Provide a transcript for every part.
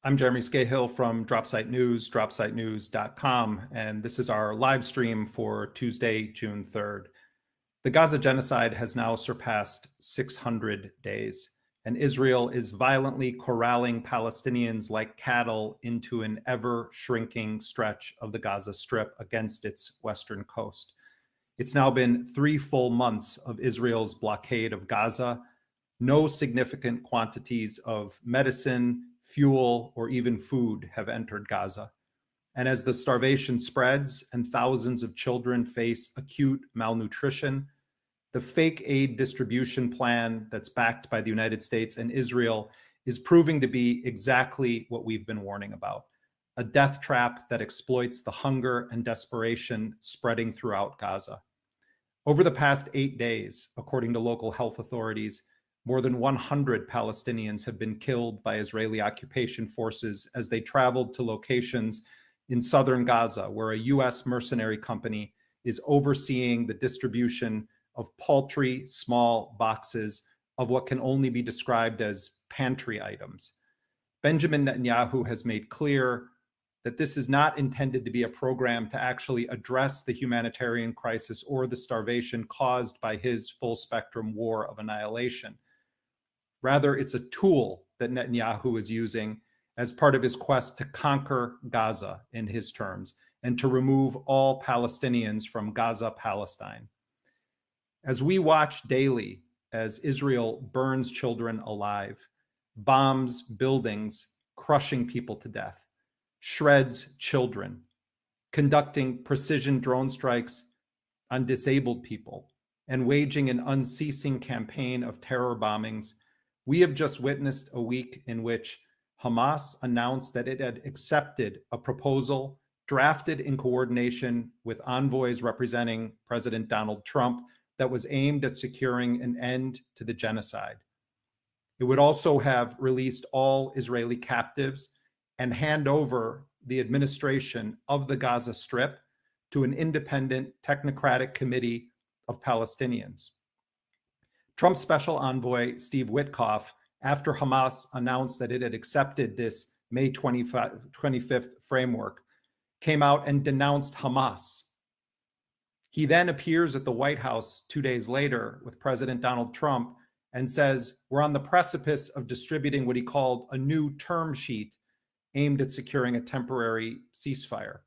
I'm Jeremy Scahill from Dropsite News, dropsitenews.com, and this is our live stream for Tuesday, June 3rd. The Gaza genocide has now surpassed 600 days, and Israel is violently corralling Palestinians like cattle into an ever-shrinking stretch of the Gaza Strip against its western coast. It's now been 3 full months of Israel's blockade of Gaza. No significant quantities of medicine, fuel, or even food have entered Gaza. And as the starvation spreads and thousands of children face acute malnutrition, the fake aid distribution plan that's backed by the United States and Israel is proving to be exactly what we've been warning about: a death trap that exploits the hunger and desperation spreading throughout Gaza. Over the past 8 days, according to local health authorities, more than 100 Palestinians have been killed by Israeli occupation forces as they traveled to locations in southern Gaza, where a U.S. mercenary company is overseeing the distribution of paltry, small boxes of what can only be described as pantry items. Benjamin Netanyahu has made clear that this is not intended to be a program to actually address the humanitarian crisis or the starvation caused by his full-spectrum war of annihilation. Rather, it's a tool that Netanyahu is using as part of his quest to conquer Gaza, in his terms, and to remove all Palestinians from Gaza, Palestine. As we watch daily as Israel burns children alive, bombs buildings, crushing people to death, shreds children, conducting precision drone strikes on disabled people, and waging an unceasing campaign of terror bombings, we have just witnessed a week in which Hamas announced that it had accepted a proposal drafted in coordination with envoys representing President Donald Trump that was aimed at securing an end to the genocide. It would also have released all Israeli captives and hand over the administration of the Gaza Strip to an independent technocratic committee of Palestinians. Trump's special envoy, Steve Witkoff, after Hamas announced that it had accepted this May 25th framework, came out and denounced Hamas. He then appears at the White House 2 days later with President Donald Trump and says, we're on the precipice of distributing what he called a new term sheet aimed at securing a temporary ceasefire.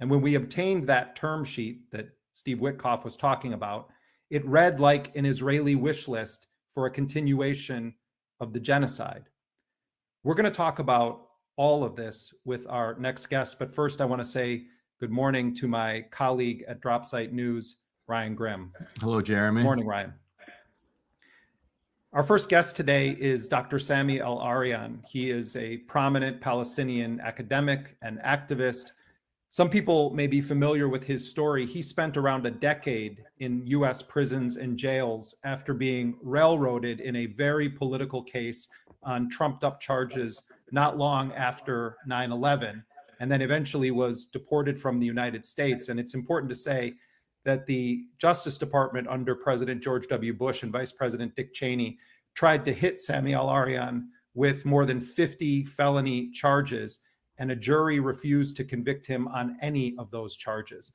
And when we obtained that term sheet that Steve Witkoff was talking about, it read like an Israeli wish list for a continuation of the genocide. We're going to talk about all of this with our next guest, but first I want to say good morning to my colleague at Dropsite News, Ryan Grimm. Hello, Jeremy. Good morning, Ryan. Our first guest today is Dr. Sami-Al-Arian. He is a prominent Palestinian academic and activist. Some people may be familiar with his story. He spent around a decade in U.S. prisons and jails after being railroaded in a very political case on trumped-up charges not long after 9/11, and then eventually was deported from the United States. And it's important to say that the Justice Department under President George W. Bush and Vice President Dick Cheney tried to hit Sami-Al-Arian with more than 50 felony charges, and a jury refused to convict him on any of those charges.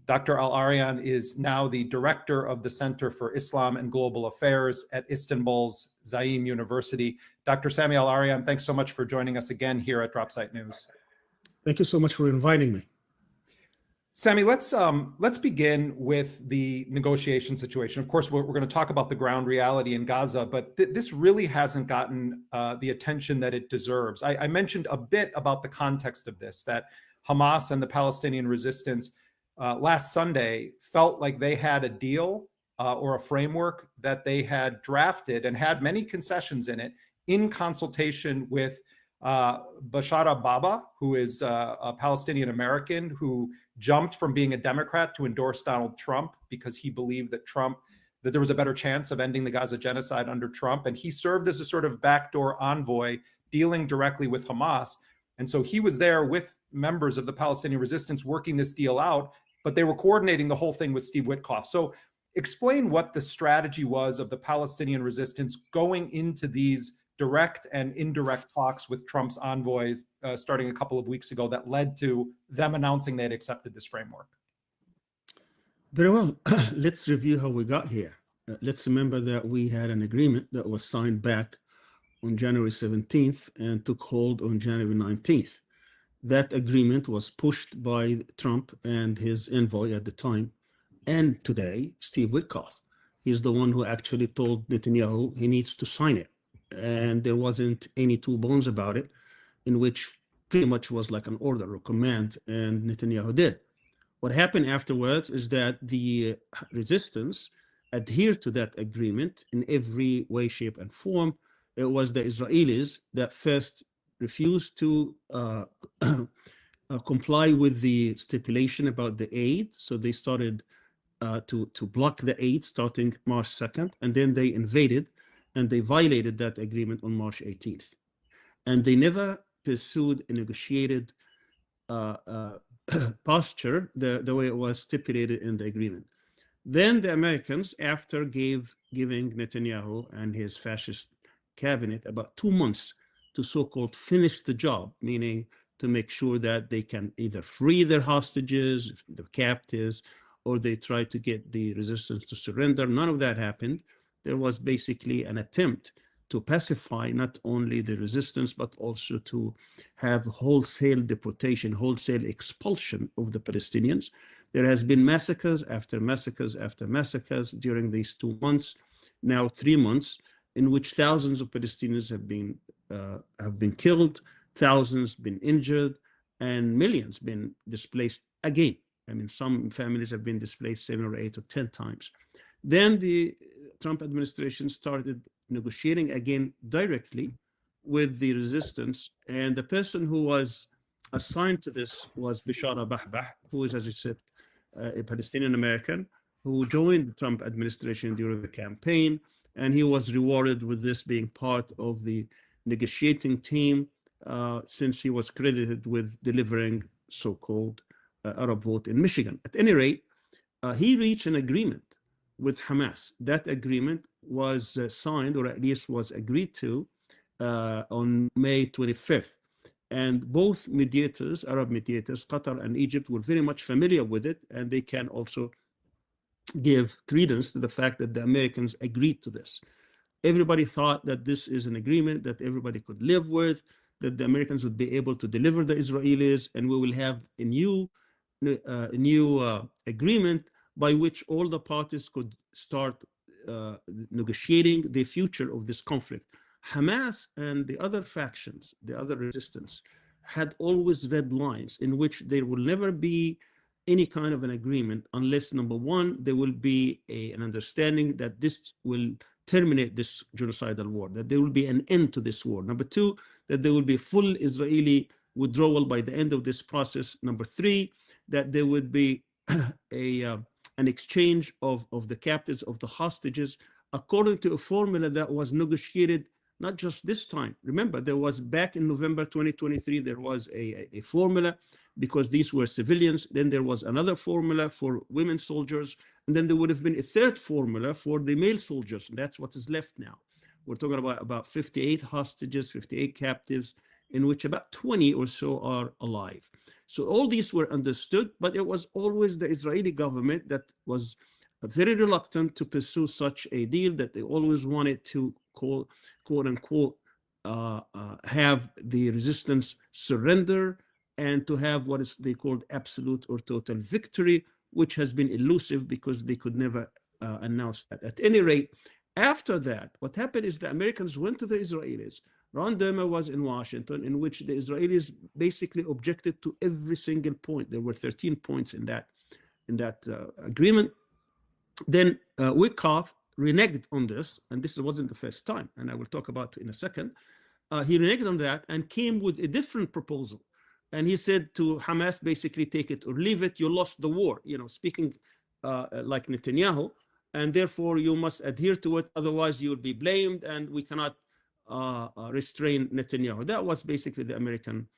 Dr. Al-Arian is now the director of the Center for Islam and Global Affairs at Istanbul's Zaim University. Dr. Sami-Al-Arian, thanks so much for joining us again here at Dropsite News. Thank you so much for inviting me. Sami, let's begin with the negotiation situation. Of course, we're going to talk about the ground reality in Gaza, but this really hasn't gotten the attention that it deserves. I mentioned a bit about the context of this, that Hamas and the Palestinian resistance last Sunday felt like they had a deal or a framework that they had drafted and had many concessions in it in consultation with Bashar al-Baba, who is a Palestinian American who jumped from being a Democrat to endorse Donald Trump because he believed that there was a better chance of ending the Gaza genocide under Trump. And he served as a sort of backdoor envoy dealing directly with Hamas. And so he was there with members of the Palestinian resistance working this deal out, but they were coordinating the whole thing with Steve Witkoff. So explain what the strategy was of the Palestinian resistance going into these direct and indirect talks with Trump's envoys starting a couple of weeks ago that led to them announcing they'd accepted this framework? Very well. Let's review how we got here. Let's remember that we had an agreement that was signed back on January 17th and took hold on January 19th. That agreement was pushed by Trump and his envoy at the time, and today, Steve Witkoff. He's the one who actually told Netanyahu he needs to sign it. And there wasn't any two bones about it, in which pretty much was like an order or command, and Netanyahu did. What happened afterwards is that the resistance adhered to that agreement in every way, shape, and form. It was the Israelis that first refused to comply with the stipulation about the aid. So they started to block the aid starting March 2nd, and then they invaded and they violated that agreement on March 18th. And they never pursued a negotiated posture the way it was stipulated in the agreement. Then the Americans, after giving Netanyahu and his fascist cabinet about 2 months to so-called finish the job, meaning to make sure that they can either free their hostages, the captives, or they try to get the resistance to surrender. None of that happened. There was basically an attempt to pacify not only the resistance, but also to have wholesale deportation, wholesale expulsion of the Palestinians. There has been massacres after massacres after massacres during these 2 months, now 3 months, in which thousands of Palestinians have been killed, thousands been injured, and millions been displaced again. I mean, some families have been displaced 7 or 8 or 10 times. Then the Trump administration started negotiating again directly with the resistance, and the person who was assigned to this was Bishara Bahbah, who is, as you said, a Palestinian American who joined the Trump administration during the campaign, and he was rewarded with this being part of the negotiating team since he was credited with delivering so-called Arab vote in Michigan. At any rate, he reached an agreement with Hamas. That agreement was signed, or at least was agreed to, on May 25th. And both mediators, Arab mediators, Qatar and Egypt, were very much familiar with it, and they can also give credence to the fact that the Americans agreed to this. Everybody thought that this is an agreement that everybody could live with, that the Americans would be able to deliver the Israelis, and we will have a new agreement by which all the parties could start negotiating the future of this conflict. Hamas and the other factions, the other resistance, had always red lines in which there will never be any kind of an agreement unless, number one, there will be an understanding that this will terminate this genocidal war, that there will be an end to this war. Number two, that there will be full Israeli withdrawal by the end of this process. Number three, that there would be an exchange of the captives, of the hostages, according to a formula that was negotiated not just this time. Remember, there was back in November 2023, there was a formula because these were civilians. Then there was another formula for women soldiers. And then there would have been a third formula for the male soldiers. And that's what is left now. We're talking about 58 hostages, 58 captives, in which about 20 or so are alive. So all these were understood, but it was always the Israeli government that was very reluctant to pursue such a deal, that they always wanted to quote unquote have the resistance surrender and to have what is they called absolute or total victory, which has been elusive because they could never announce that. At any rate, after that, what happened is the Americans went to the Israelis. Ron Dermer was in Washington, in which the Israelis basically objected to every single point. There were 13 points in that agreement. Then Witkoff reneged on this, and this wasn't the first time, and I will talk about it in a second. He reneged on that and came with a different proposal. And he said to Hamas, basically, take it or leave it. You lost the war, speaking like Netanyahu, and therefore you must adhere to it. Otherwise, you will be blamed, and we cannot restrain Netanyahu. That was basically the American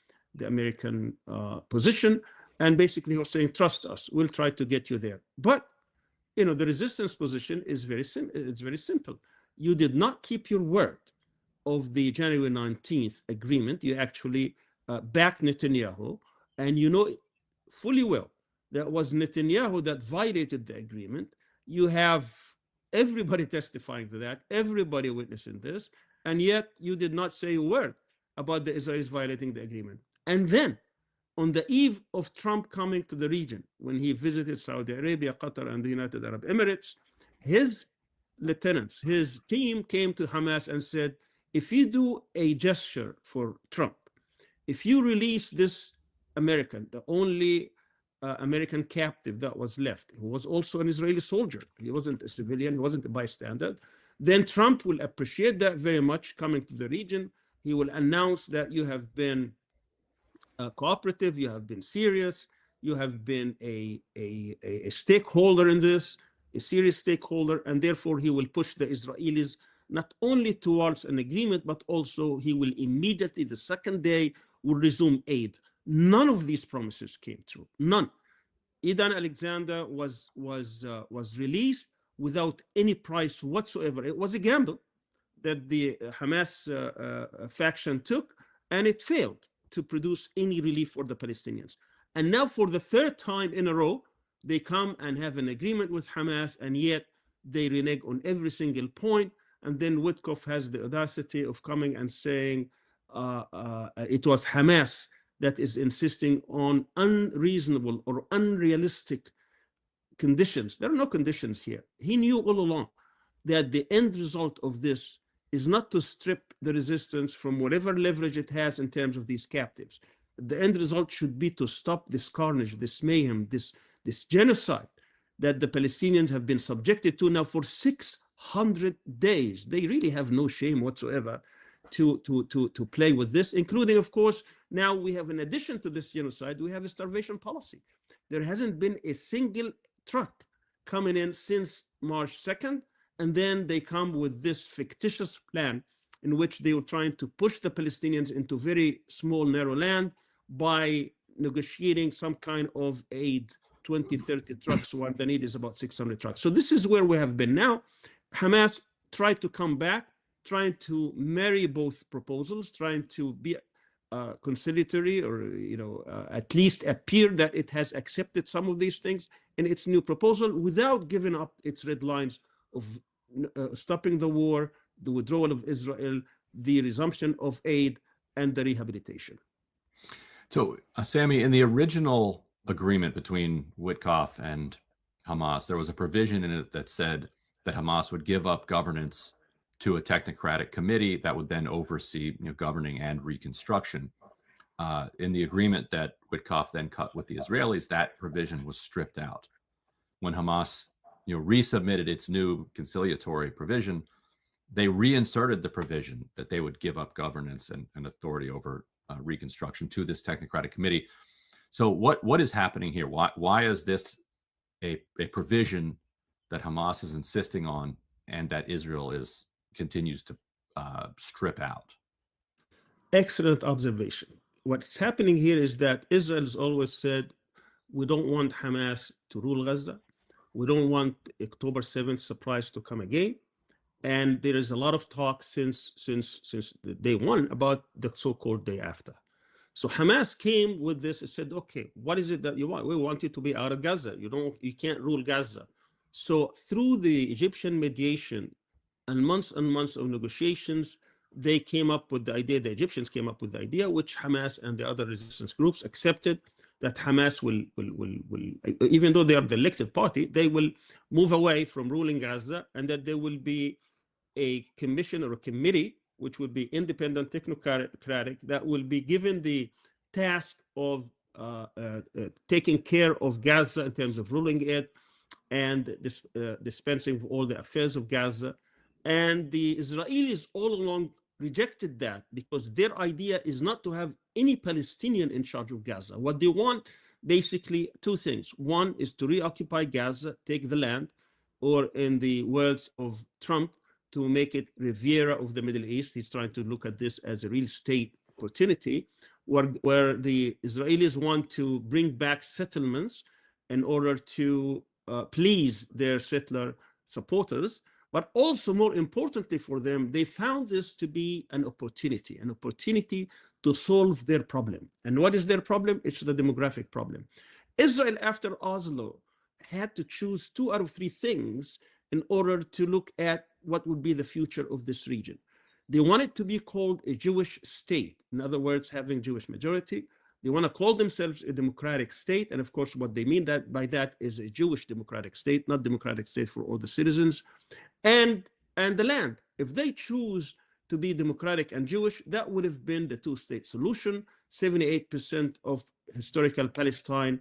position. And basically, he was saying, trust us, we'll try to get you there. But the resistance position is very simple. You did not keep your word. of the January 19th agreement, you actually back Netanyahu, and you know fully well that was Netanyahu that violated the agreement. You have everybody testifying to that, everybody witnessing this, and yet you did not say a word about the Israelis violating the agreement. And then, on the eve of Trump coming to the region, when he visited Saudi Arabia, Qatar, and the United Arab Emirates, his lieutenants, his team came to Hamas and said, if you do a gesture for Trump, if you release this American, the only American captive that was left, who was also an Israeli soldier, he wasn't a civilian, he wasn't a bystander, then Trump will appreciate that very much coming to the region. He will announce that you have been cooperative, you have been serious, you have been a stakeholder in this, a serious stakeholder, and therefore he will push the Israelis not only towards an agreement, but also he will immediately, the second day, will resume aid. None of these promises came true. None. Idan Alexander was released without any price whatsoever. It was a gamble that the Hamas faction took, and it failed to produce any relief for the Palestinians. And now, for the third time in a row, they come and have an agreement with Hamas, and yet they renege on every single point. And then Witkoff has the audacity of coming and saying it was Hamas that is insisting on unreasonable or unrealistic conditions. There are no conditions here. He knew all along that the end result of this is not to strip the resistance from whatever leverage it has in terms of these captives. The end result should be to stop this carnage, this mayhem, this genocide that the Palestinians have been subjected to now for 600 days. They really have no shame whatsoever to play with this, including, of course, now we have, in addition to this genocide, we have a starvation policy. There hasn't been a single truck coming in since March 2nd, and then they come with this fictitious plan in which they were trying to push the Palestinians into very small, narrow land by negotiating some kind of aid, 20, 30 trucks, while the need is about 600 trucks. So this is where we have been now. Hamas tried to come back, trying to marry both proposals, trying to be conciliatory, or at least appear that it has accepted some of these things in its new proposal without giving up its red lines of stopping the war, the withdrawal of Israel, the resumption of aid, and the rehabilitation. So, Sami, in the original agreement between Witkoff and Hamas, there was a provision in it that said that Hamas would give up governance to a technocratic committee that would then oversee governing and reconstruction. In the agreement that Witkoff then cut with the Israelis, that provision was stripped out. When Hamas resubmitted its new conciliatory provision, they reinserted the provision that they would give up governance and authority over reconstruction to this technocratic committee. So what is happening here? Why is this a provision that Hamas is insisting on and that Israel continues to strip out? Excellent observation. What's happening here is that Israel has always said, we don't want Hamas to rule Gaza. We don't want October 7th surprise to come again. And there is a lot of talk since day one about the so-called day after. So Hamas came with this and said, okay, what is it that you want? We want you to be out of Gaza. You can't rule Gaza. So through the Egyptian mediation and months of negotiations, they came up with the idea, the Egyptians came up with the idea, which Hamas and the other resistance groups accepted, that Hamas will even though they are the elected party, they will move away from ruling Gaza, and that there will be a commission or a committee, which would be independent, technocratic, that will be given the task of taking care of Gaza in terms of ruling it and dispensing of all the affairs of Gaza. And the Israelis all along rejected that, because their idea is not to have any Palestinian in charge of Gaza. What they want, basically, two things. One is to reoccupy Gaza, take the land, or in the words of Trump, to make it Riviera of the Middle East. He's trying to look at this as a real state opportunity, where the Israelis want to bring back settlements in order to please their settler supporters, But also, more importantly for them, they found this to be an opportunity to solve their problem. And what is their problem? It's the demographic problem. Israel, after Oslo, had to choose 2 out of 3 things in order to look at what would be the future of this region. They want it to be called a Jewish state. In other words, having Jewish majority. They want to call themselves a democratic state. And of course, what they mean by that is a Jewish democratic state, not democratic state for all the citizens. And the land. If they choose to be democratic and Jewish, that would have been the 2-state solution. 78% of historical Palestine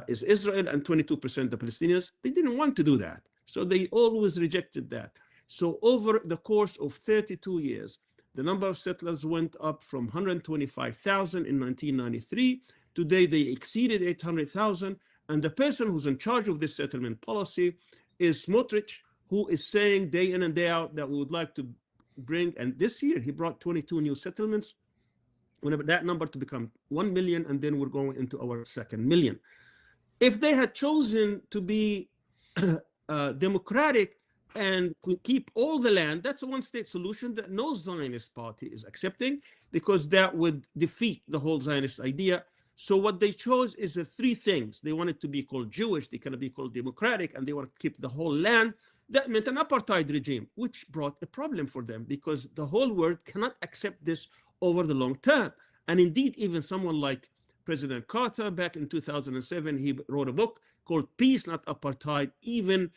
is Israel and 22% the Palestinians. They didn't want to do that. So they always rejected that. So over the course of 32 years, the number of settlers went up from 125,000 in 1993. Today, they exceeded 800,000. And the person who's in charge of this settlement policy is Smotrich, who is saying day in and day out that we would like to bring, and this year he brought 22 new settlements, whenever that number to become 1 million, and then we're going into our 2nd million. If they had chosen to be democratic and keep all the land, that's a 1-state solution that no Zionist party is accepting, because that would defeat the whole Zionist idea. So what they chose is the 3 things. They wanted to be called Jewish, they cannot be called democratic, and they want to keep the whole land. That meant an apartheid regime, which brought a problem for them, because the whole world cannot accept this over the long term. And indeed, even someone like President Carter, back in 2007, he wrote a book called Peace, Not Apartheid. Even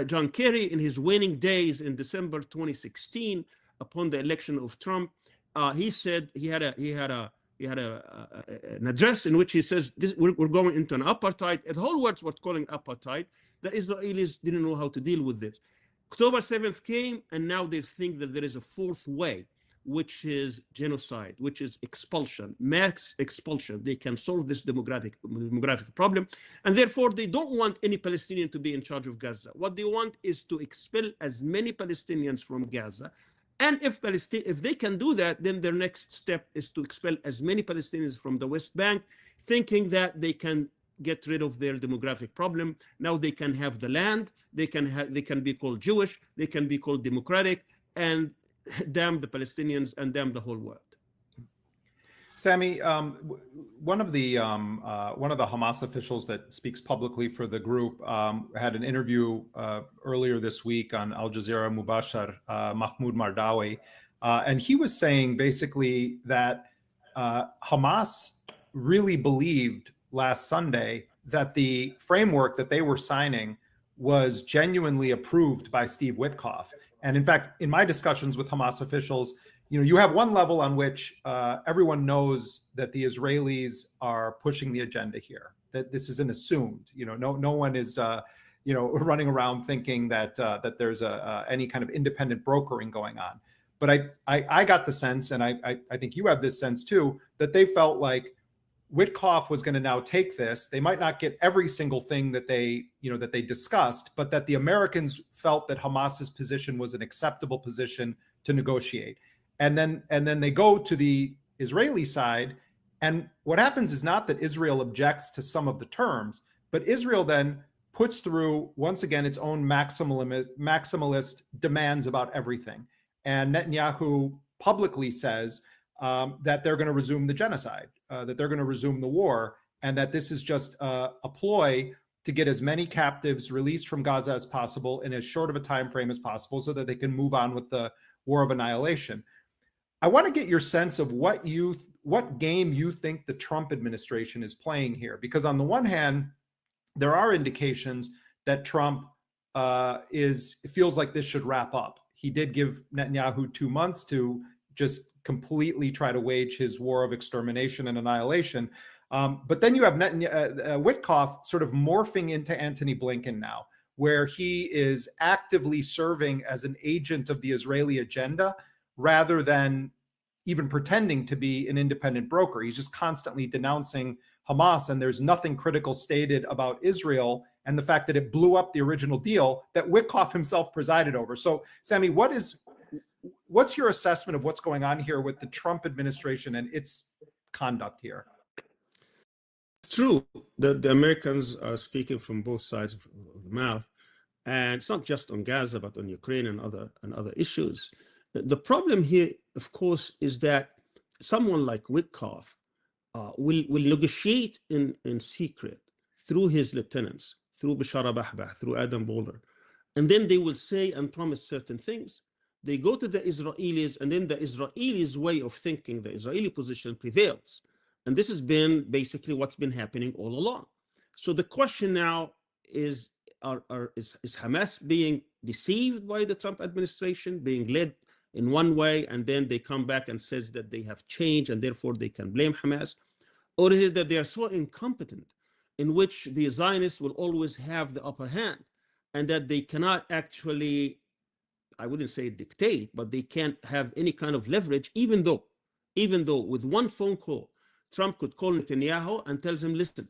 John Kerry, in his waning days in December 2016, upon the election of Trump, he said he had an address in which he says we're going into an apartheid. The whole world was calling apartheid. The Israelis didn't know how to deal with this. October 7th came, and now they think that there is a 4th way, which is genocide, which is expulsion, mass expulsion. They can solve this demographic problem. And therefore, they don't want any Palestinian to be in charge of Gaza. What they want is to expel as many Palestinians from Gaza. And if they can do that, then their next step is to expel as many Palestinians from the West Bank, thinking that they can get rid of their demographic problem. Now they can have the land, they can be called Jewish, they can be called democratic, and damn the Palestinians and damn the whole world. Sami, one of the Hamas officials that speaks publicly for the group had an interview earlier this week on Al Jazeera Mubashar, Mahmoud Mardawi, and he was saying basically that Hamas really believed last Sunday that the framework that they were signing was genuinely approved by Steve Witkoff. And in fact, in my discussions with Hamas officials, you have one level on which everyone knows that the Israelis are pushing the agenda here, that this isn't assumed. No one is running around thinking that there's any kind of independent brokering going on. But I got the sense, and I think you have this sense too, that they felt like Witkoff was going to now take this. They might not get every single thing that they discussed, but that the Americans felt that Hamas's position was an acceptable position to negotiate. And then they go to the Israeli side, and what happens is not that Israel objects to some of the terms, but Israel then puts through, once again, its own maximalist demands about everything. And Netanyahu publicly says that they're going to resume the genocide, that they're going to resume the war, and that this is just a ploy to get as many captives released from Gaza as possible in as short of a time frame as possible so that they can move on with the war of annihilation. I want to get your sense of what game you think the Trump administration is playing here, because on the one hand, there are indications that Trump feels like this should wrap up. He did give Netanyahu 2 months to just completely try to wage his war of extermination and annihilation. But then you have Witkoff sort of morphing into Antony Blinken now, where he is actively serving as an agent of the Israeli agenda rather than even pretending to be an independent broker. He's just constantly denouncing Hamas, and there's nothing critical stated about Israel and the fact that it blew up the original deal that Witkoff himself presided over. So, Sami, what's your assessment of what's going on here with the Trump administration and its conduct here? True that the Americans are speaking from both sides of the mouth, And it's not just on Gaza, but on Ukraine and other issues. The problem here, of course, is that someone like Witkoff will negotiate in secret through his lieutenants, through Bashar al-Bahbah, through Adam Boulder. And then they will say and promise certain things. They go to the Israelis, and then the Israelis' way of thinking, the Israeli position prevails. And this has been basically what's been happening all along. So the question now is, is Hamas being deceived by the Trump administration, being led in one way, and then they come back and says that they have changed and therefore they can blame Hamas? Or is it that they are so incompetent in which the Zionists will always have the upper hand, and that they cannot actually, I wouldn't say dictate, but they can't have any kind of leverage, even though with one phone call, Trump could call Netanyahu and tells him, listen,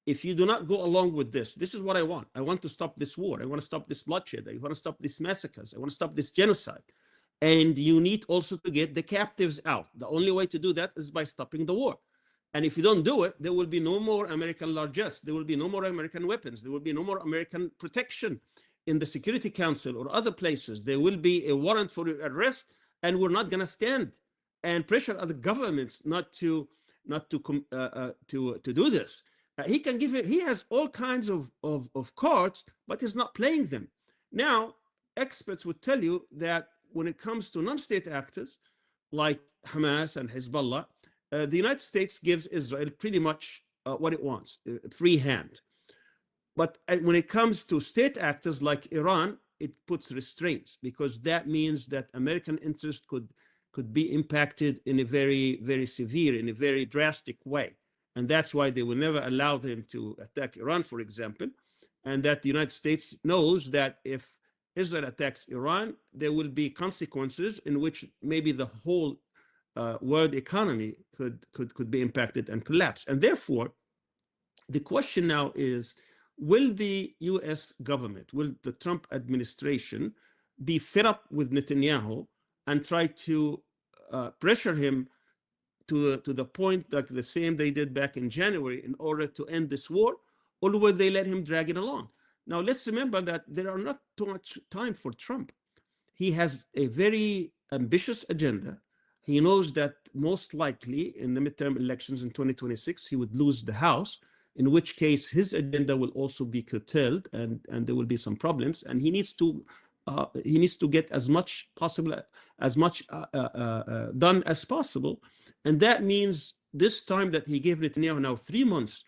if you do not go along with this is what I want. I want to stop this war. I want to stop this bloodshed. I want to stop these massacres. I want to stop this genocide. And you need also to get the captives out. The only way to do that is by stopping the war. And if you don't do it, there will be no more American largesse. There will be no more American weapons. There will be no more American protection in the Security Council or other places. There will be a warrant for your arrest, and we're not going to stand and pressure other governments not to do this. He can give it. He has all kinds of cards, but he's not playing them. Now, experts would tell you that when it comes to non-state actors like Hamas and Hezbollah, the United States gives Israel pretty much what it wants, free hand. But when it comes to state actors like Iran, it puts restraints, because that means that American interest could be impacted in a very, very severe, in a very drastic way. And that's why they will never allow them to attack Iran, for example. And that the United States knows that if Israel attacks Iran, there will be consequences in which maybe the whole world economy could be impacted and collapse. And therefore, the question now is, will the US government, will the Trump administration be fed up with Netanyahu and try to pressure him to the point that the same they did back in January in order to end this war, or will they let him drag it along? Now, let's remember that there are not too much time for Trump. He has a very ambitious agenda. He knows that most likely in the midterm elections in 2026, he would lose the House, in which case his agenda will also be curtailed, and there will be some problems. And he needs to get as much done as possible. And that means this time that he gave Netanyahu now 3 months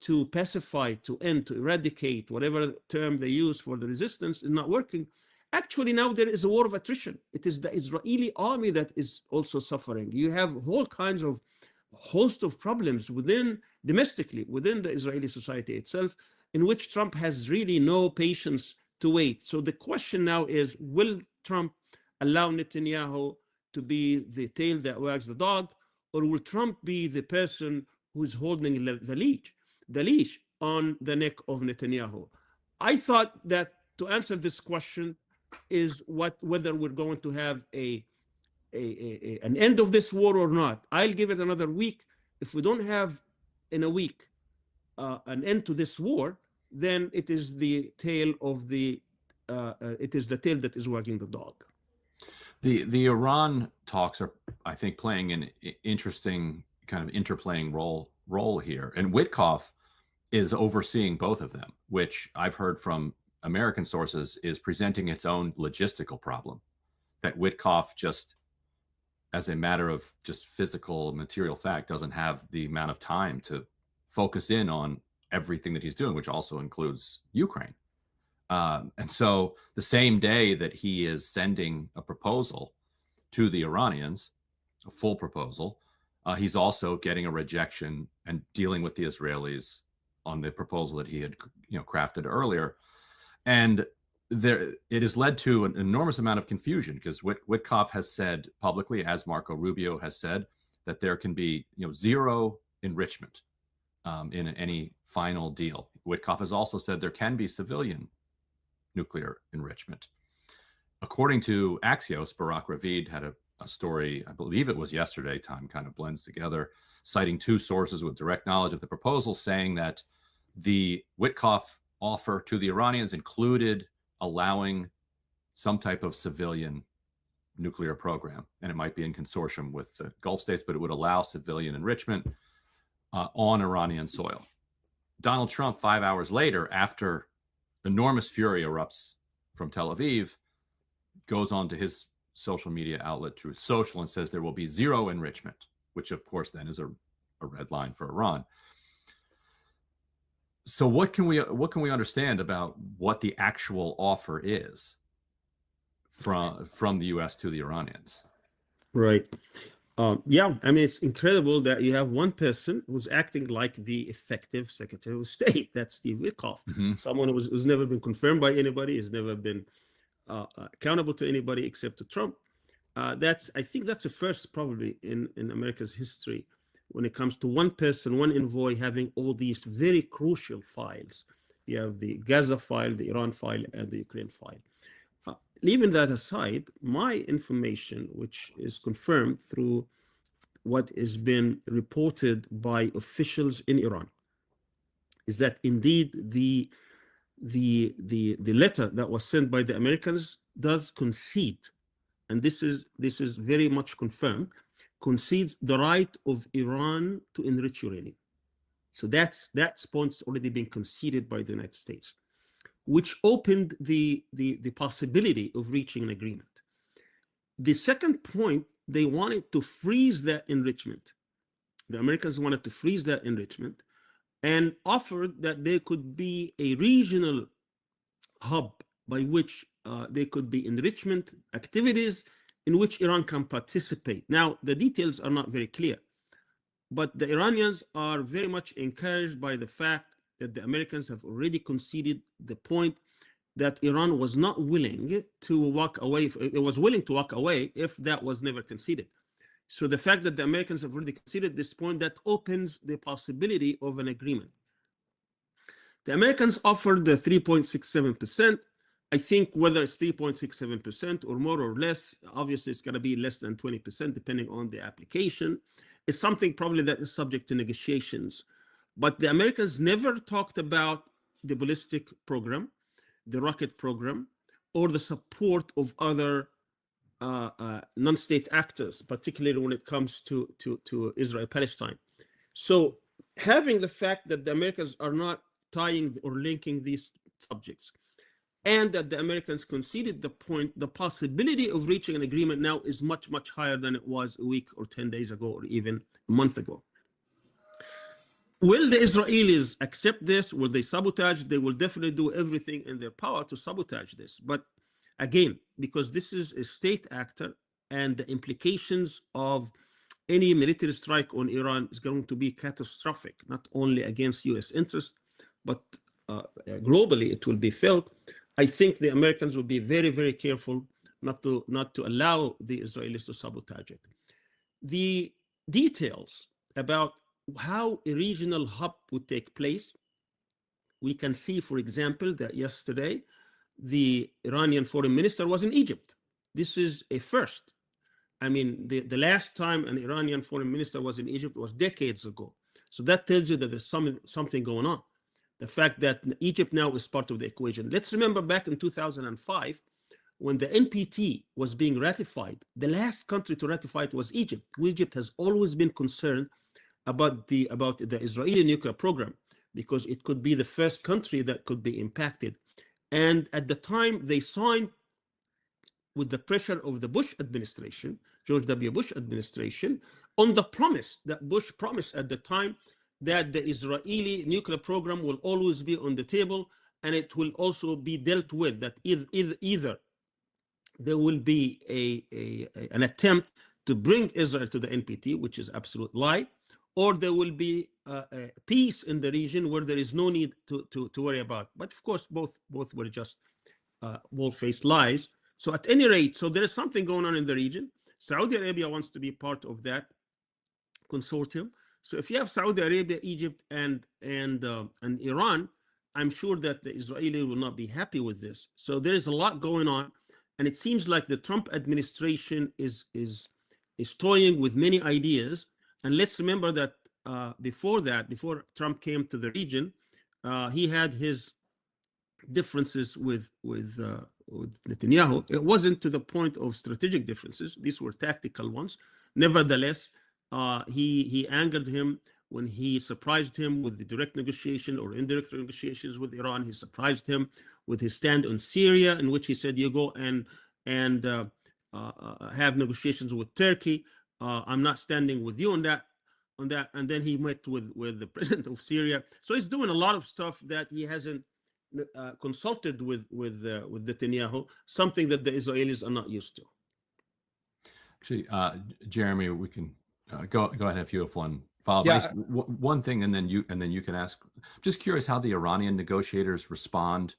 to pacify, to end, to eradicate, whatever term they use for the resistance, is not working. Actually, now there is a war of attrition. It is the Israeli army that is also suffering. You have all kinds of host of problems domestically within the Israeli society itself, in which Trump has really no patience to wait. So the question now is, will Trump allow Netanyahu to be the tail that wags the dog, or will Trump be the person who's holding the leash on the neck of Netanyahu? I thought that to answer this question is whether we're going to have an end of this war or not. I'll give it another week. If we don't have in a week an end to this war, then it is the tail that is wagging the dog. The Iran talks are, I think, playing an interesting kind of interplaying role here, and Witkoff is overseeing both of them, which I've heard from American sources is presenting its own logistical problem. That Witkoff, just as a matter of just physical material fact, doesn't have the amount of time to focus in on everything that he's doing, which also includes Ukraine. And so the same day that he is sending a proposal to the Iranians, a full proposal, he's also getting a rejection and dealing with the Israelis on the proposal that he had, crafted earlier. And it has led to an enormous amount of confusion, because Witkoff has said publicly, as Marco Rubio has said, that there can be zero enrichment in any final deal. Witkoff has also said there can be civilian nuclear enrichment. According to Axios, Barak Ravid had a story, I believe it was yesterday, time kind of blends together, citing two sources with direct knowledge of the proposal, saying that the Witkoff offer to the Iranians included allowing some type of civilian nuclear program, and it might be in consortium with the Gulf states, but it would allow civilian enrichment on Iranian soil. Donald Trump, 5 hours later, after enormous fury erupts from Tel Aviv, goes on to his social media outlet, Truth Social, and says there will be zero enrichment, which of course then is a red line for Iran. So what can we understand about what the actual offer is from the U.S. to the Iranians? Right. Yeah, I mean, it's incredible that you have one person who's acting like the effective Secretary of State. That's Steve Witkoff, someone who's never been confirmed by anybody, has never been accountable to anybody except to Trump. I think that's the first probably in America's history when it comes to one person, one envoy having all these very crucial files. You have the Gaza file, the Iran file, and the Ukraine file. Leaving that aside, my information, which is confirmed through what has been reported by officials in Iran, is that indeed the letter that was sent by the Americans does concede, and this is very much confirmed, concedes the right of Iran to enrich uranium. So that point's already been conceded by the United States, which opened the possibility of reaching an agreement. The second point, they wanted to freeze that enrichment. The Americans wanted to freeze that enrichment and offered that there could be a regional hub by which there could be enrichment activities in which Iran can participate. Now, the details are not very clear, but the Iranians are very much encouraged by the fact that the Americans have already conceded the point that Iran was not willing to walk away. It was willing to walk away if that was never conceded. So the fact that the Americans have already conceded this point, that opens the possibility of an agreement. The Americans offered the 3.67%. I think whether it's 3.67% or more or less, obviously it's going to be less than 20% depending on the application. It's something probably that is subject to negotiations. But the Americans never talked about the ballistic program, the rocket program, or the support of other non-state actors, particularly when it comes to Israel-Palestine. So having the fact that the Americans are not tying or linking these subjects, and that the Americans conceded the point, the possibility of reaching an agreement now is much, much higher than it was a week or 10 days ago or even a month ago. Will the Israelis accept this? Will they sabotage? They will definitely do everything in their power to sabotage this. But again, because this is a state actor and the implications of any military strike on Iran is going to be catastrophic, not only against US interests, but globally it will be felt. I think the Americans will be very, very careful not to allow the Israelis to sabotage it. The details about how a regional hub would take place, we can see, for example, that yesterday the Iranian foreign minister was in Egypt. This is a first. I mean, the last time an Iranian foreign minister was in Egypt was decades ago. So that tells you that there's something going on. The fact that Egypt now is part of the equation. Let's remember back in 2005, when the NPT was being ratified, the last country to ratify it was Egypt. Egypt has always been concerned about the Israeli nuclear program because it could be the first country that could be impacted. And at the time, they signed with the pressure of the Bush administration, George W. Bush administration, on the promise that Bush promised at the time that the Israeli nuclear program will always be on the table and it will also be dealt with, that either there will be an attempt to bring Israel to the NPT, which is absolute lie, or there will be peace in the region where there is no need to worry about. But of course, both were just bold-faced lies. So at any rate, so there is something going on in the region. Saudi Arabia wants to be part of that consortium. So if you have Saudi Arabia, Egypt, and Iran, I'm sure that the Israeli will not be happy with this. So there is a lot going on, and it seems like the Trump administration is toying with many ideas. And let's remember that before Trump came to the region, he had his differences with Netanyahu. It wasn't to the point of strategic differences. These were tactical ones. Nevertheless, he angered him when he surprised him with the direct negotiation or indirect negotiations with Iran. He surprised him with his stand on Syria, in which he said, "You go and have negotiations with Turkey. I'm not standing with you on that." And then he met with the president of Syria. So he's doing a lot of stuff that he hasn't consulted with Netanyahu, something that the Israelis are not used to. Actually, Jeremy, we can go ahead if you have one follow-up. Yeah. One thing, and then you can ask. Just curious how the Iranian negotiators respond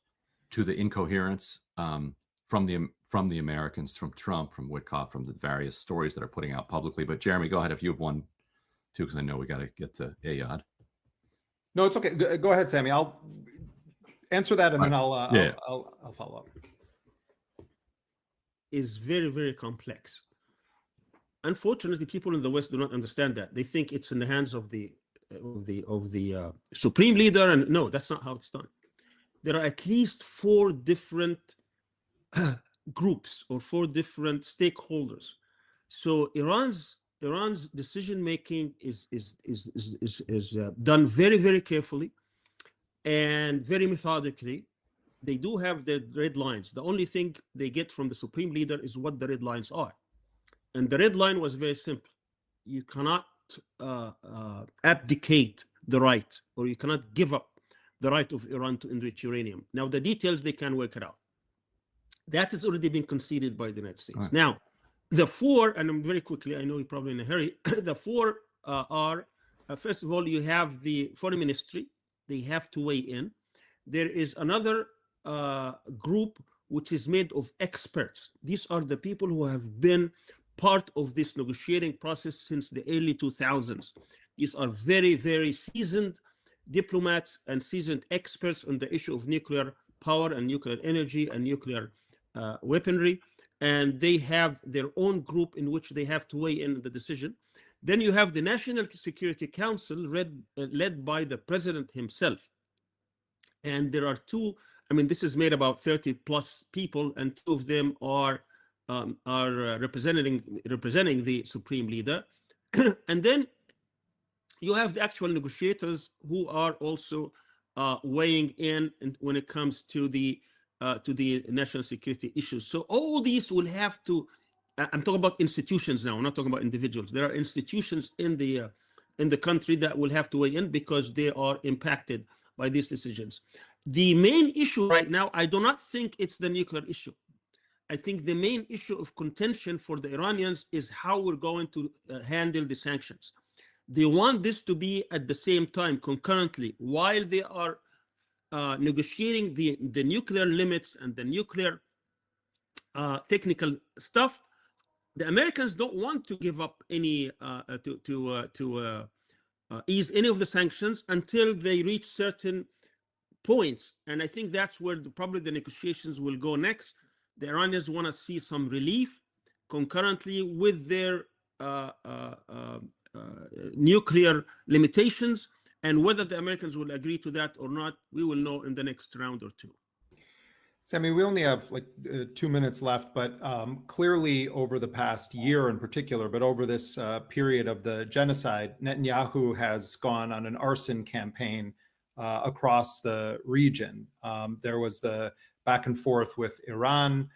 to the incoherence from the Americans, from Trump, from Witkoff, from the various stories that are putting out publicly. But Jeremy, go ahead if you have one too, because I know we got to get to Ayad. No, it's okay. Go ahead, Sammy. I'll answer that, and then I'll follow up. Is very, very complex. Unfortunately, people in the West do not understand that. They think it's in the hands of the supreme leader, and no, that's not how it's done. There are at least 4 different groups or 4 different stakeholders. So Iran's decision making is done very, very carefully and very methodically. They do have their red lines. The only thing they get from the supreme leader is what the red lines are. And the red line was very simple. You cannot abdicate the right, or you cannot give up the right of Iran to enrich uranium. Now, the details, they can work it out. That has already been conceded by the United States. Right. Now, the 4, and I'm very quickly, I know you're probably in a hurry, the 4 are, first of all, you have the foreign ministry. They have to weigh in. There is another group which is made of experts. These are the people who have been part of this negotiating process since the early 2000s. These are very, very seasoned diplomats and seasoned experts on the issue of nuclear power and nuclear energy and nuclear weaponry. And they have their own group in which they have to weigh in the decision. Then you have the National Security Council led by the president himself. And there are 2, I mean, this is made about 30 plus people, and 2 of them are representing the supreme leader. And then you have the actual negotiators who are also weighing in when it comes to the national security issues. So all these will have to, I'm talking about institutions now, I'm not talking about individuals. There are institutions in the country that will have to weigh in because they are impacted by these decisions. The main issue right now, I do not think it's the nuclear issue. I think the main issue of contention for the Iranians is how we're going to handle the sanctions. They want this to be at the same time, concurrently, while they are negotiating the nuclear limits and the nuclear technical stuff. The Americans don't want to give up any ease any of the sanctions until they reach certain points. And I think that's where probably the negotiations will go next. The Iranians want to see some relief concurrently with their nuclear limitations, and whether the Americans will agree to that or not, we will know in the next round or 2. Sammy, we only have like 2 minutes left, but clearly over the past year in particular, but over this period of the genocide, Netanyahu has gone on an arson campaign across the region. There was the back and forth with Iran.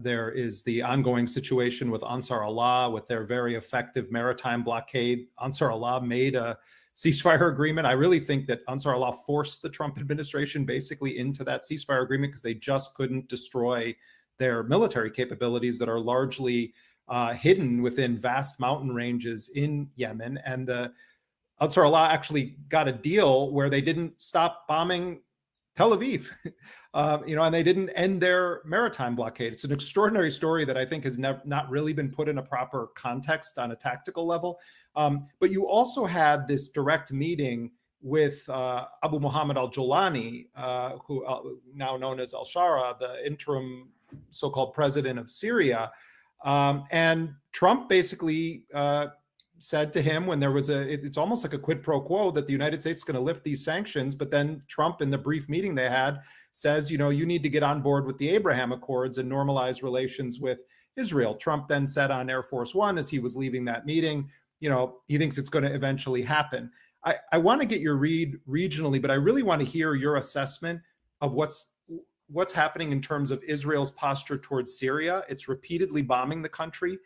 There is the ongoing situation with Ansar Allah, with their very effective maritime blockade. Ansar Allah made a ceasefire agreement. I really think that Ansar Allah forced the Trump administration basically into that ceasefire agreement because they just couldn't destroy their military capabilities that are largely hidden within vast mountain ranges in Yemen. And the Ansar Allah actually got a deal where they didn't stop bombing Tel Aviv, and they didn't end their maritime blockade. It's an extraordinary story that I think has not really been put in a proper context on a tactical level. But you also had this direct meeting with Abu Muhammad al-Jolani, who now known as al-Shara, the interim so-called president of Syria. And Trump basically said to him when there was it's almost like a quid pro quo that the United States is going to lift these sanctions. But then Trump, in the brief meeting they had, says, you know, you need to get on board with the Abraham Accords and normalize relations with Israel. Trump then said on Air Force One as he was leaving that meeting, you know, he thinks it's going to eventually happen. I want to get your read regionally, but I really want to hear your assessment of what's happening in terms of Israel's posture towards Syria. It's repeatedly bombing the country.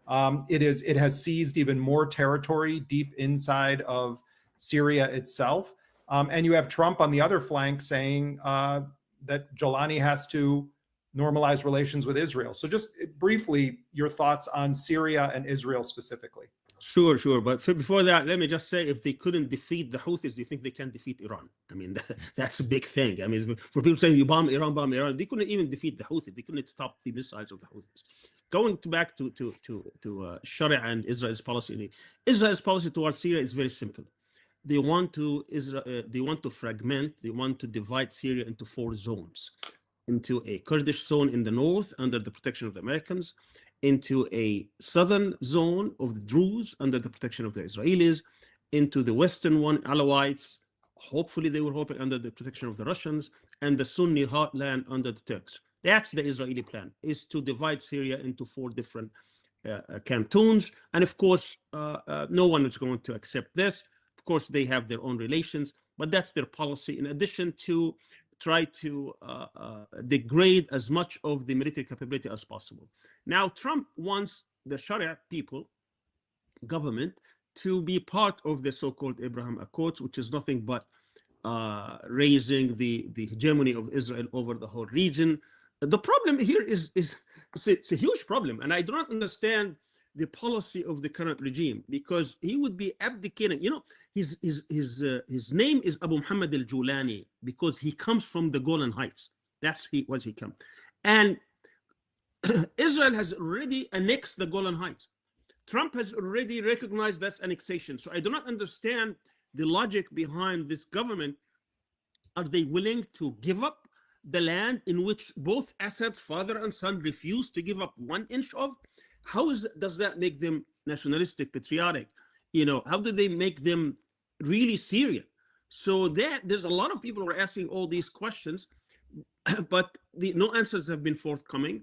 It has seized even more territory deep inside of Syria itself. And you have Trump on the other flank saying that Jolani has to normalize relations with Israel. So just briefly, your thoughts on Syria and Israel specifically. Sure. But before that, let me just say, if they couldn't defeat the Houthis, do you think they can defeat Iran? I mean, that's a big thing. I mean, for people saying you bomb Iran, they couldn't even defeat the Houthis. They couldn't stop the missiles of the Houthis. Going back to Sharia and Israel's policy. Israel's policy towards Syria is very simple. They want to fragment. They want to divide Syria into 4 zones, into a Kurdish zone in the north under the protection of the Americans, into a southern zone of the Druze under the protection of the Israelis, into the western one, Alawites, hopefully they were hoping under the protection of the Russians, and the Sunni heartland under the Turks. That's the Israeli plan, is to divide Syria into 4 different cantons. And of course, no one is going to accept this. Of course, they have their own relations, but that's their policy, in addition to try to degrade as much of the military capability as possible. Now, Trump wants the Sharia people, government, to be part of the so-called Abraham Accords, which is nothing but raising the hegemony of Israel over the whole region. The problem here is it's a huge problem, and I do not understand the policy of the current regime, because he would be abdicating. You know, his name is Abu Muhammad al-Julani because he comes from the Golan Heights. That's what he comes. And Israel has already annexed the Golan Heights. Trump has already recognized that's annexation. So I do not understand the logic behind this government. Are they willing to give up the land in which both Assad's father and son refused to give up 1 inch of? How does that make them nationalistic, patriotic? You know, how do they make them really Syrian? So there's a lot of people who are asking all these questions, but no answers have been forthcoming.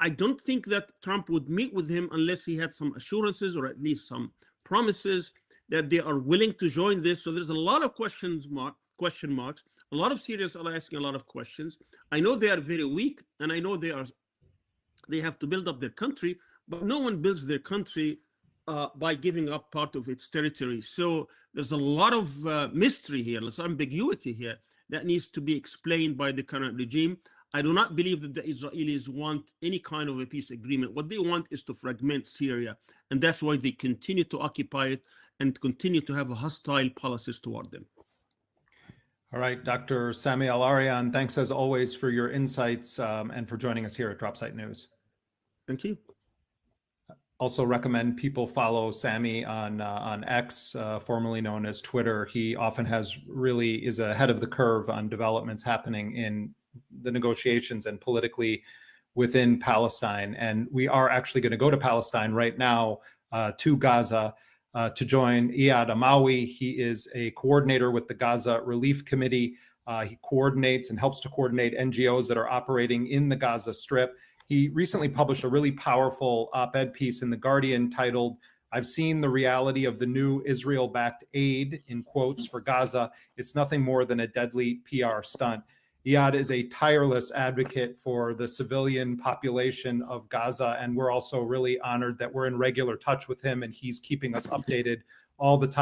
I don't think that Trump would meet with him unless he had some assurances or at least some promises that they are willing to join this. So there's a lot of question marks. A lot of Syrians are asking a lot of questions. I know they are very weak, and I know they have to build up their country, but no one builds their country by giving up part of its territory. So there's a lot of mystery here, there's ambiguity here that needs to be explained by the current regime. I do not believe that the Israelis want any kind of a peace agreement. What they want is to fragment Syria, and that's why they continue to occupy it and continue to have hostile policies toward them. All right, Dr. Sami-Al-Arian, thanks as always for your insights and for joining us here at Dropsite News. Thank you. Also recommend people follow Sami on X, formerly known as Twitter. He often is ahead of the curve on developments happening in the negotiations and politically within Palestine. And we are actually going to go to Palestine right now, to Gaza, to join Iyad Amawi. He is a coordinator with the Gaza Relief Committee. He coordinates and helps to coordinate NGOs that are operating in the Gaza Strip. He recently published a really powerful op-ed piece in The Guardian titled, "I've seen the reality of the new Israel-backed aid," in quotes, for Gaza. It's nothing more than a deadly PR stunt. Iyad is a tireless advocate for the civilian population of Gaza, and we're also really honored that we're in regular touch with him and he's keeping us updated all the time.